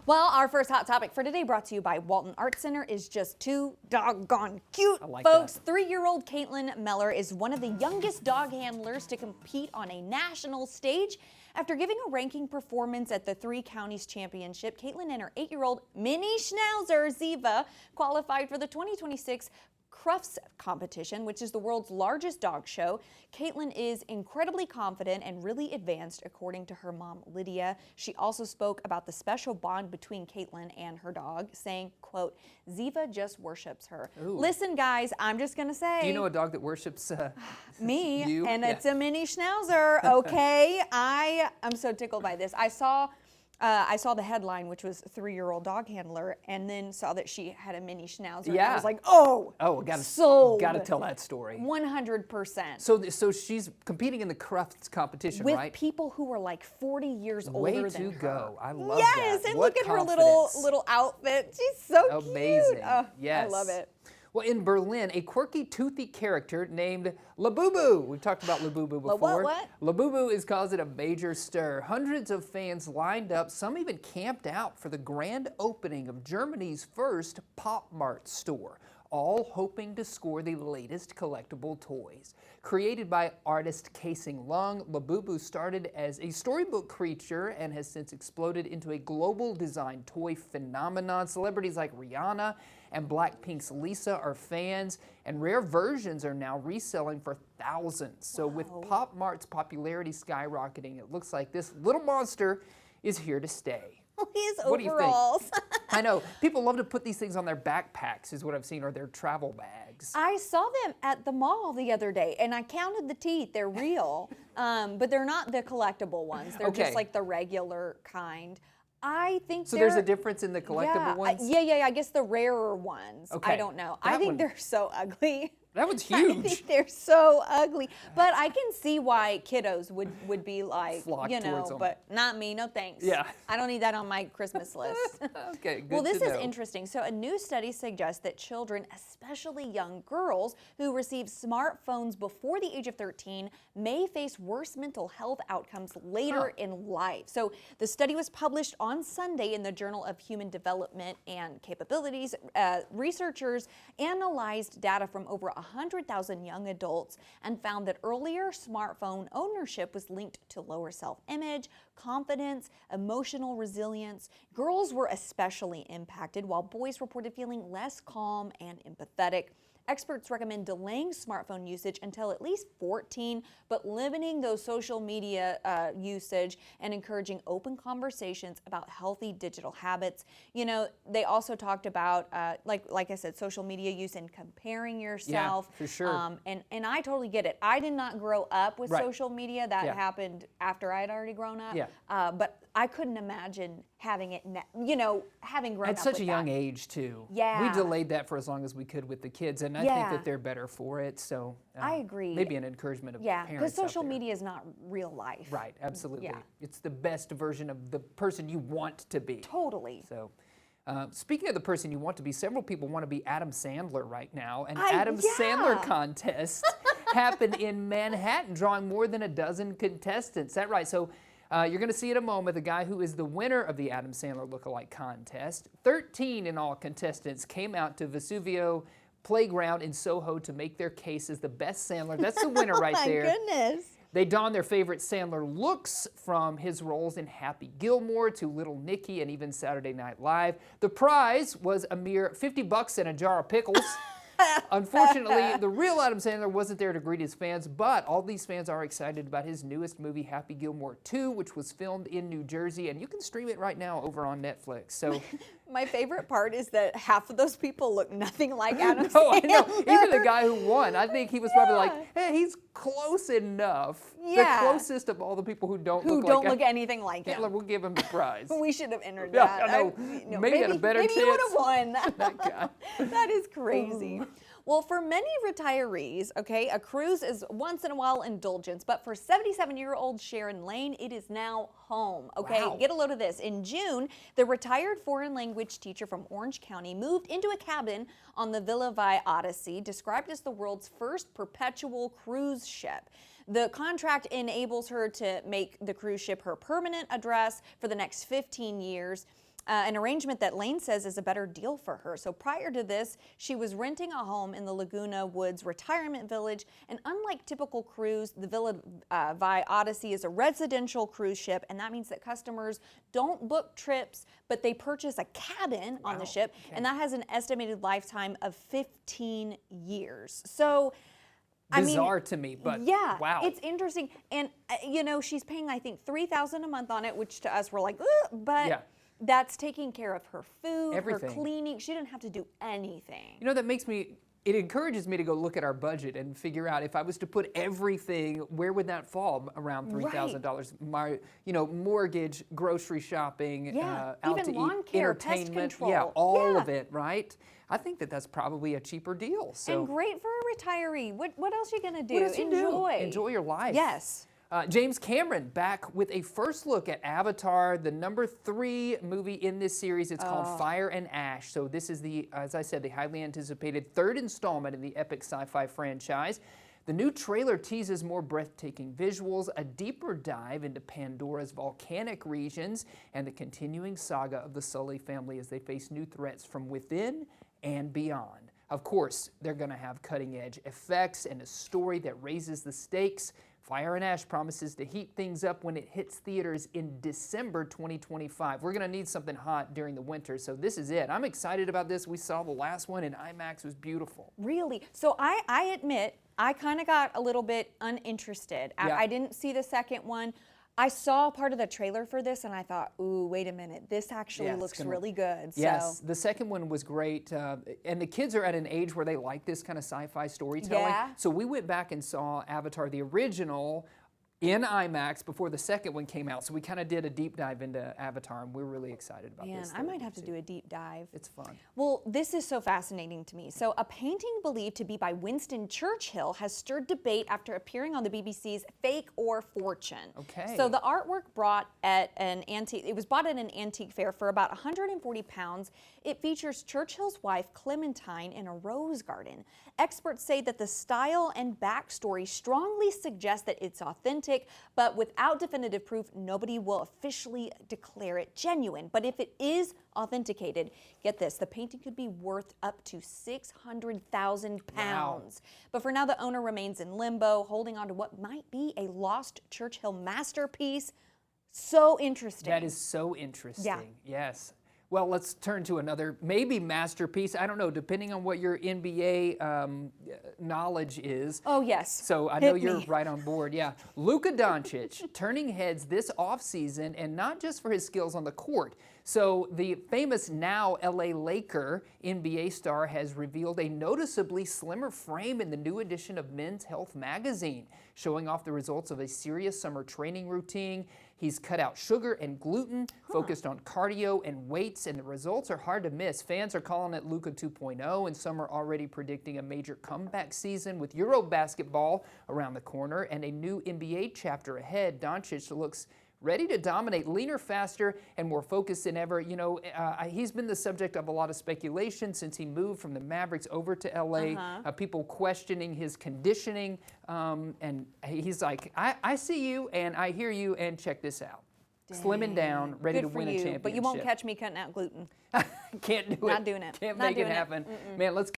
Well, our first hot topic for today, brought to you by Walton Arts Center, is just too doggone cute, folks. 3-year-old Caitlin Meller is one of the youngest dog handlers to compete on a national stage. After giving a ranking performance at the Three Counties Championship, Caitlin and her 8-year-old mini schnauzer, Ziva, qualified for the 2026 Crufts competition, which is the world's largest dog show. Caitlin is incredibly confident and really advanced, according to her mom, Lydia. She also spoke about the special bond between Caitlin and her dog, saying, quote, Ziva just worships her. Ooh. Listen, guys, I'm just going to say. Do you know a dog that worships me? You? And Yeah. it's a mini schnauzer, okay? I'm so tickled by this. I saw the headline, which was 3-year-old dog handler, and then saw that she had a mini schnauzer. Yeah. And I was like, oh, gotta tell that story. 100%. So she's competing in the Crufts competition, With right? people who are like 40 years older Way than to her. go. I love yes, that. Yes, and What look at her confidence. little outfit. She's so Amazing. cute. Oh, yes. I love it. Well, in Berlin, a quirky, toothy character named Laboo. We've talked about Laboo before. What? Laboo is causing a major stir. Hundreds of fans lined up, some even camped out for the grand opening of Germany's first Pop Mart store, all hoping to score the latest collectible toys. Created by artist Casing Lung, Laboo started as a storybook creature and has since exploded into a global design toy phenomenon. Celebrities like Rihanna and Blackpink's Lisa are fans, and rare versions are now reselling for thousands. So with Pop Mart's popularity skyrocketing, it looks like this little monster is here to stay. His What do you think? overalls. I know. People love to put these things on their backpacks, is what I've seen, or their travel bags. I saw them at the mall the other day, and I counted the teeth. They're real, but they're not the collectible ones. They're just like the regular kind. I think so. There's a difference in the collectible ones? Yeah. I guess the rarer ones. Okay. I don't know. That I think one- they're so ugly. That one's I huge. think they're so ugly. But I can see why kiddos would be like, Flock you know, towards 'em. but not me, no thanks. Yeah. I don't need that on my Christmas list. Okay, good Well, this to is know. interesting. So a new study suggests that children, especially young girls who receive smartphones before the age of 13, may face worse mental health outcomes later in life. So the study was published on Sunday in the Journal of Human Development and Capabilities. Researchers analyzed data from over 100,000 young adults and found that earlier smartphone ownership was linked to lower self-image, confidence, emotional resilience. Girls were especially impacted, while boys reported feeling less calm and empathetic. Experts recommend delaying smartphone usage until at least 14, but limiting those social media usage and encouraging open conversations about healthy digital habits. You know, they also talked about, like I said, social media use and comparing yourself. Yeah, for sure. And I totally get it. I did not grow up with Right. social media. That Yeah. happened after I'd already grown up. Yeah. But I couldn't imagine having it, having grown At up such with a that. young age, too. Yeah. We delayed that for as long as we could with the kids, and I think Yeah. that they're better for it. So I agree. Maybe an encouragement of Yeah, parents because social out there. media is not real life. Right, absolutely. Yeah. It's the best version of the person you want to be. Totally. So, speaking of the person you want to be, several people want to be Adam Sandler right now. An Yeah. Adam Sandler contest happened in Manhattan, drawing more than a dozen contestants. Is that right? So you're going to see in a moment the guy who is the winner of the Adam Sandler lookalike contest. 13 in all contestants came out to Vesuvio Playground in Soho to make their case as the best Sandler. That's the winner right My there. goodness. They donned their favorite Sandler looks, from his roles in Happy Gilmore to Little Nicky and even Saturday Night Live. The prize was a mere $50 and a jar of pickles. Unfortunately, the real Adam Sandler wasn't there to greet his fans, but all these fans are excited about his newest movie, Happy Gilmore 2, which was filmed in New Jersey, and you can stream it right now over on Netflix. So, My favorite part is that half of those people look nothing like Adam no, I know. Sandler. Even the guy who won, I think he was probably like, hey, he's close enough. Yeah. The closest of all the people who don't Who look don't like look anything like Hitler, him. we'll give him the prize. We should have entered Yeah, that. I know. Maybe had a better maybe you would have won. That guy. That is crazy. Well, for many retirees, okay, a cruise is once in a while indulgence, but for 77-year-old Sharon Lane, it is now home, okay? Wow. Get a load of this. In June, the retired foreign language teacher from Orange County moved into a cabin on the Villa Vi Odyssey, described as the world's first perpetual cruise ship. The contract enables her to make the cruise ship her permanent address for the next 15 years. an arrangement that Lane says is a better deal for her. So prior to this, she was renting a home in the Laguna Woods retirement village. And unlike typical cruise, the Villa Vi Odyssey is a residential cruise ship. And that means that customers don't book trips, but they purchase a cabin on the ship. Okay. And that has an estimated lifetime of 15 years. So Bizarre to me, but yeah, wow. it's interesting. And, she's paying, I think, $3,000 a month on it, which to us, we're like, ugh, but that's taking care of her food, Everything. her cleaning. She didn't have to do anything. It encourages me to go look at our budget and figure out if I was to put everything, where would that fall? Around $3,000. My, mortgage, grocery shopping, out even to lawn eat, care, pest entertainment, control. all of it, right? I think that's probably a cheaper deal. So And great for a retiree. What else are you gonna do? what else you do? Enjoy. Enjoy your life. Yes. James Cameron back with a first look at Avatar, the number 3 movie in this series. It's called Fire and Ash. So this is as I said, the highly anticipated 3rd installment in the epic sci-fi franchise. The new trailer teases more breathtaking visuals, a deeper dive into Pandora's volcanic regions, and the continuing saga of the Sully family as they face new threats from within and beyond. Of course, they're going to have cutting-edge effects and a story that raises the stakes. Fire and Ash promises to heat things up when it hits theaters in December 2025. We're going to need something hot during the winter, so this is it. I'm excited about this. We saw the last one in IMAX. It was beautiful. Really? So I admit, I kind of got a little bit uninterested. Yeah. I didn't see the second one. I saw part of the trailer for this and I thought, ooh, wait a minute. This actually looks really good. Yes, the second one was great. And the kids are at an age where they like this kind of sci-fi storytelling. Yeah. So we went back and saw Avatar, the original, in IMAX before the second one came out. So we kind of did a deep dive into Avatar, and we're really excited about this. Man, I might have to do a deep dive. It's fun. Well, this is so fascinating to me. So a painting believed to be by Winston Churchill has stirred debate after appearing on the BBC's Fake or Fortune. Okay. So the artwork it was bought at an antique fair for about 140 pounds. It features Churchill's wife Clementine in a rose garden. Experts say that the style and backstory strongly suggest that it's authentic, but without definitive proof, nobody will officially declare it genuine. But if it is authenticated, get this, the painting could be worth up to 600,000 pounds. Wow. But for now, the owner remains in limbo, holding on to what might be a lost Churchill masterpiece. So interesting. That is so interesting. Yeah. Yes. Well, let's turn to another maybe masterpiece. I don't know, depending on what your NBA knowledge is. Oh, yes. So I know you're right on board. Yeah. Luka Doncic turning heads this offseason, and not just for his skills on the court. So the famous now LA Laker NBA star has revealed a noticeably slimmer frame in the new edition of Men's Health magazine, showing off the results of a serious summer training routine. He's cut out sugar and gluten, focused on cardio and weights, and the results are hard to miss. Fans are calling it Luka 2.0, and some are already predicting a major comeback season with Euro basketball around the corner and a new NBA chapter ahead. Doncic looks ready to dominate, leaner, faster, and more focused than ever. He's been the subject of a lot of speculation since he moved from the Mavericks over to LA. People questioning his conditioning, and he's like, I see you, and I hear you, and check this out. Dang. Slimming down, ready Good to for win a you, championship. But you won't catch me cutting out gluten. Can't do it. Not doing it. Can't Not make it doing it. happen. Man, let's